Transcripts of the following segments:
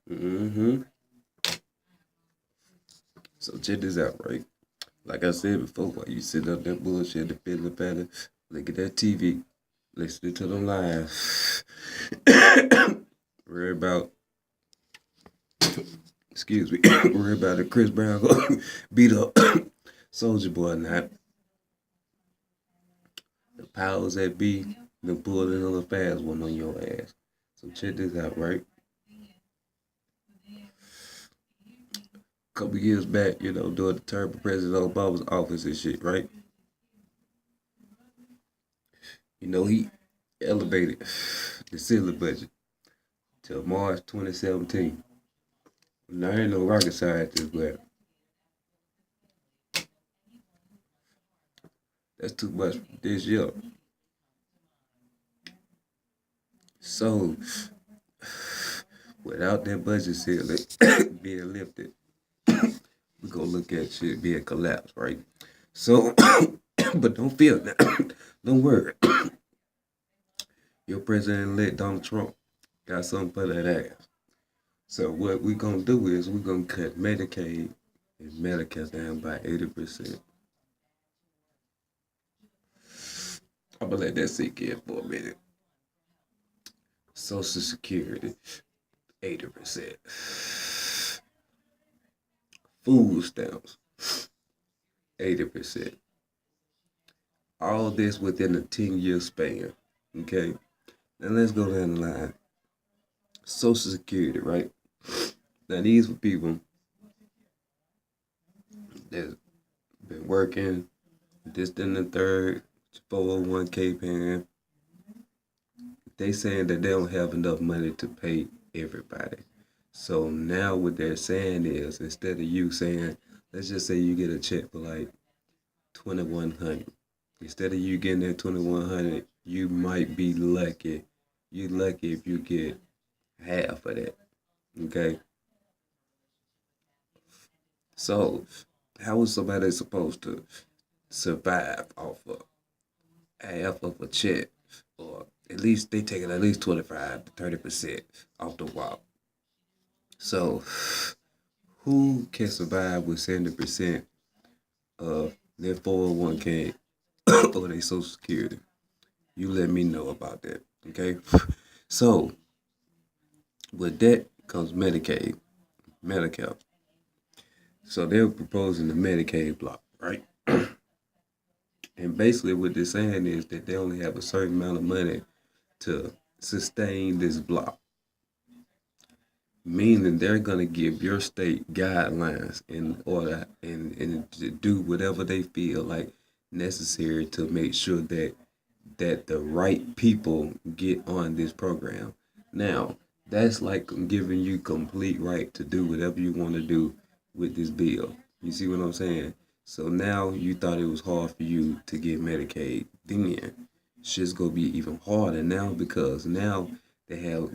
Mm-hmm. So check this out, right? Like I said before, while you sitting up that bullshit, the feeling pattern, look at that TV, listening to them live, worry about, excuse me, worry about the Chris Brown go beat up Soldier Boy, not the powers that be, the pulling on the fast one on your ass. So check this out, right? A couple years back, during the term of President Obama's office and shit, right? He elevated the ceiling budget till March 2017. Now, I ain't no rocket scientist, but that's too much this year. So, without that budget ceiling being lifted, we're going to look at shit being collapsed, right? So, but don't feel that. Don't worry. Your president-elect Donald Trump got something for that ass. So, what we're going to do is we're going to cut Medicaid and Medicare down by 80%. I'm going to let that sink in for a minute. Social Security, 80%. Food stamps, 80%. All this within a 10-year span. Okay? Now let's go down the line. Social Security, right? Now these for people that's been working, this, then the third, 401k plan. They saying that they don't have enough money to pay everybody. So now what they're saying is, instead of you saying, let's just say you get a check for like 2,100. Instead of you getting that 2,100, you might be lucky. You lucky if you get half of that. Okay. So how is somebody supposed to survive off of half of a check? Or at least they taking at least 25 to 30% off the wall. So who can survive with 70% of their 401k or their social security? You let me know about that. Okay. So with that comes Medicaid, Medicare. So they're proposing the Medicaid block, right? And basically what they're saying is that they only have a certain amount of money to sustain this block. Meaning they're gonna give your state guidelines in order and to do whatever they feel like necessary to make sure that the right people get on this program. Now, that's like giving you complete right to do whatever you want to do with this bill. You see what I'm saying? So now you thought it was hard for you to get Medicaid. Then shit's gonna be even harder now because now they have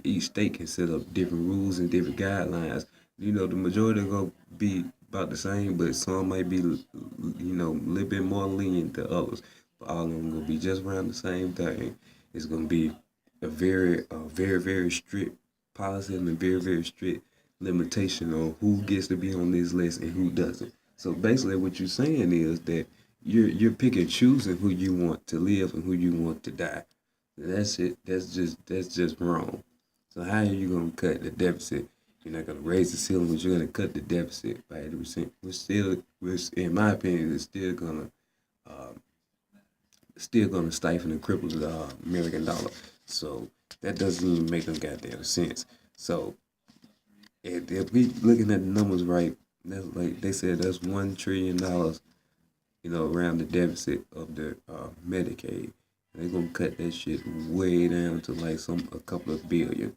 each state can set up different rules and different guidelines. The majority are gonna be about the same, but some might be, a little bit more lenient than others. But all of them gonna be just around the same thing. It's gonna be very, very strict policy and a very, very strict limitation on who gets to be on this list and who doesn't. So basically, what you're saying is that you're picking choosing who you want to live and who you want to die. That's it. That's just wrong. So how are you gonna cut the deficit? You're not gonna raise the ceiling, but you're gonna cut the deficit by 80%. Which in my opinion, is still gonna stifle and cripple the American dollar. So that doesn't even make no goddamn sense. So if we looking at the numbers right, that's like they said that's $1 trillion, around the deficit of the Medicaid. They're gonna cut that shit way down to like a couple of billion,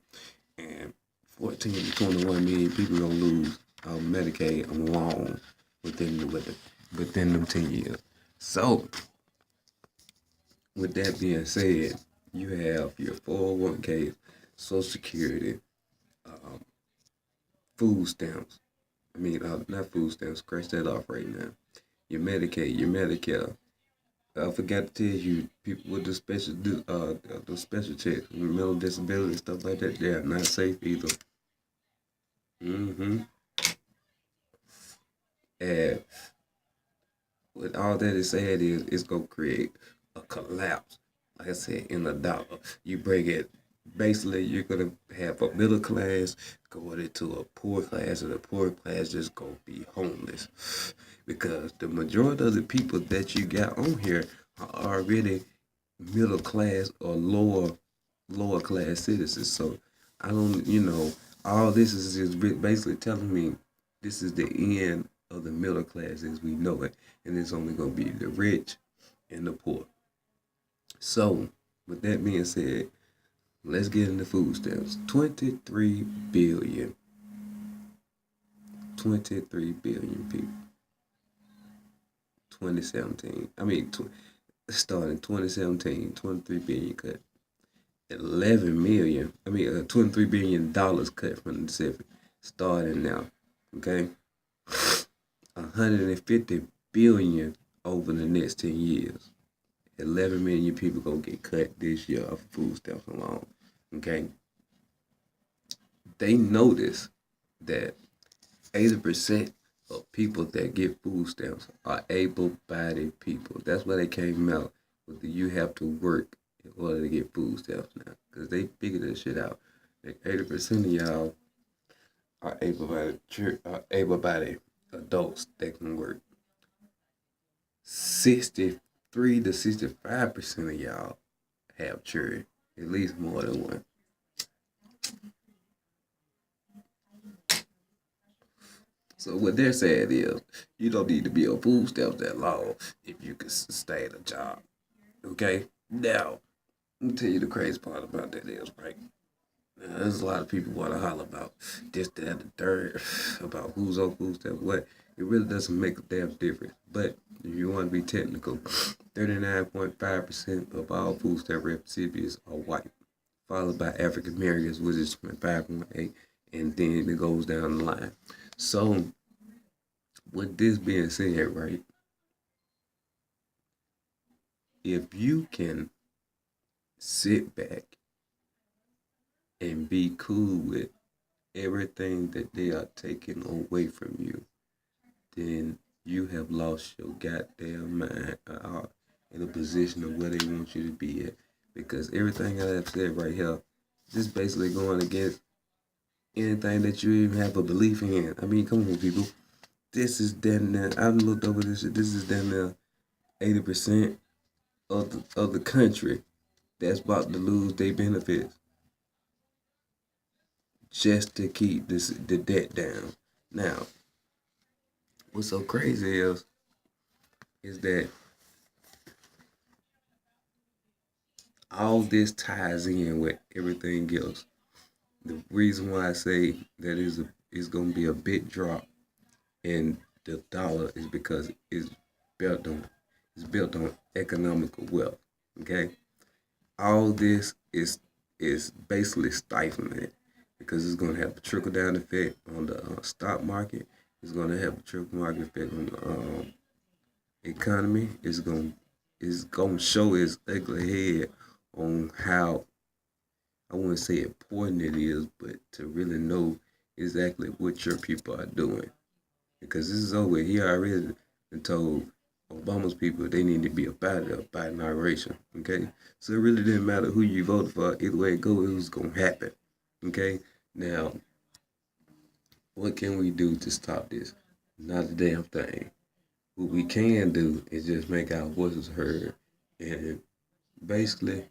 and 14 to 21 million people gonna lose Medicaid alone within them 10 years. So with that being said, you have your 401k, Social Security, food stamps. I mean, not food stamps. Scratch that off right now. Your Medicaid, your Medicare. I forgot to tell you, people with the special checks, mental disability stuff like that, they are not safe either. Mm-hmm. And with all that is said is it's gonna create a collapse. Like I said, in the dollar, you bring it. Basically, you're gonna have a middle class going into a poor class, and the poor class just gonna be homeless, because the majority of the people that you got on here are already middle class or lower class citizens. So I don't, all this is just basically telling me this is the end of the middle class as we know it, and it's only gonna be the rich and the poor. So with that being said, let's get into food stamps. 23 billion people. 2017. I mean, starting 2017, 23 billion cut. 11 million, $23 billion cut from the Pacific starting now. Okay, 150 billion over the next 10 years. 11 million people gonna get cut this year of food stamps alone. Okay, they notice that 80% of people that get food stamps are able-bodied people. That's why they came out with the you have to work in order to get food stamps now, because they figured this shit out. Like 80% of y'all are able-bodied adults that can work. 63 to 65% of y'all have children, at least more than one. So what they're saying is, you don't need to be on food stamps that long if you can sustain a job. Okay? Now, let me tell you the crazy part about that is, right? Now, there's a lot of people want to holler about this, that, and the third, about who's on food stamps, what. It really doesn't make a damn difference. But if you want to be technical, 39.5% of all food stamp recipients are white, followed by African Americans, which is 25.8, and then it goes down the line. So, with this being said, right, if you can sit back and be cool with everything that they are taking away from you, then you have lost your goddamn mind in a position of where they want you to be at. Because everything I have said right here, just basically going against anything that you even have a belief in. I mean, come on, people. This is damn near, I've looked over this shit, this is damn near 80% of the country that's about to lose their benefits just to keep the debt down. Now, what's so crazy is that all this ties in with everything else. The reason why I say that is going to be a big drop in the dollar is because built on it's built on economical wealth. Okay, all this is basically stifling it, because it's going to have a trickle down effect on the stock market. It's going to have a trickle market effect on the economy. It's going to show its ugly head on how, I wouldn't say important it is, but to really know exactly what your people are doing. Because this is over. He already told Obama's people they need to be about it, about inauguration. Okay? So it really didn't matter who you voted for. Either way it goes, it was going to happen. Okay? Now, what can we do to stop this? Not a damn thing. What we can do is just make our voices heard. And basically,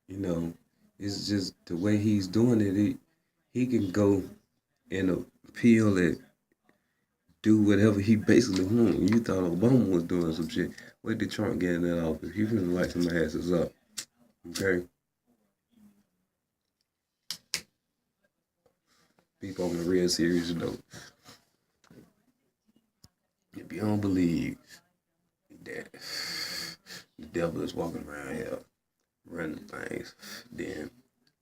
you know, it's just the way he's doing it. He can go and appeal and do whatever he basically wants. You thought Obama was doing some shit. Where did Trump get in that office? He finna light some asses up. Okay? People on a real serious note. If you don't believe that the devil is walking around here running things, then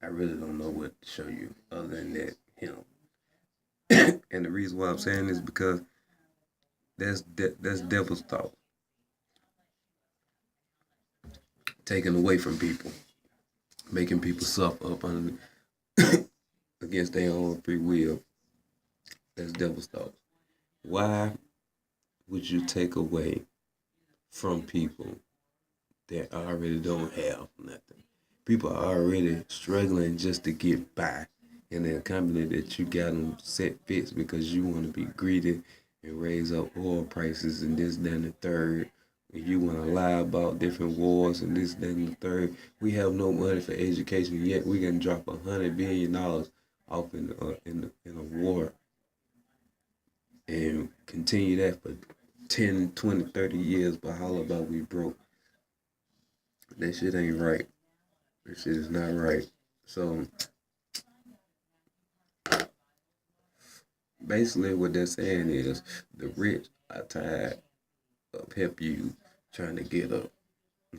I really don't know what to show you other than that him. And the reason why I'm saying this is because that's devil's thought, taken away from people, making people suffer up under against their own free will. That's devil's thoughts. Why would you take away from people that already don't have nothing? People are already struggling just to get by in a company that you got them set fixed because you want to be greedy and raise up oil prices and this, that, and the third. If you want to lie about different wars and this, that, and the third, we have no money for education yet. We can drop $100 billion off in a war and continue that for 10, 20, 30 years, but holler about we broke. That shit ain't right. That shit is not right. So basically what they're saying is the rich are tired of help you trying to get up.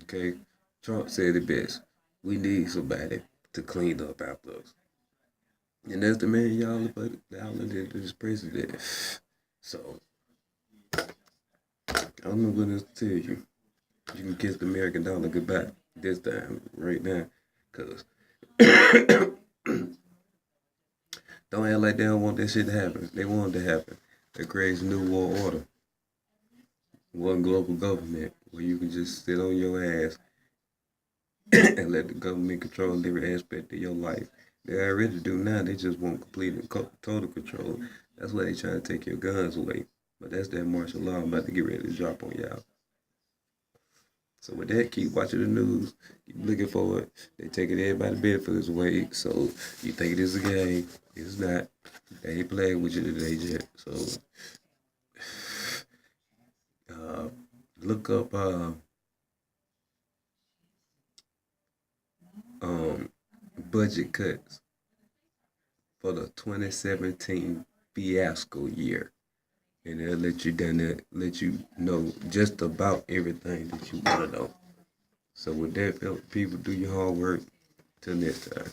Okay? Trump said it best. We need somebody to clean up after us. And that's the man y'all elected as president. So I don't know what else to tell you. You can kiss the American dollar goodbye this time, right now. Cause don't act like they don't want that shit to happen. They want it to happen. That creates a new world order. One global government where you can just sit on your ass and let the government control every aspect of your life. They already do now. They just want complete and total control. That's why they trying to take your guns away. But that's that martial law I'm about to get ready to drop on y'all. So with that, keep watching the news. Keep looking for it. They taking everybody benefits away. So you think it is a game. It's not. They ain't playing with you today yet. So look up budget cuts for the 2017 fiasco year. And they'll let you know just about everything that you want to know. So with that, people, do your homework. Till next time.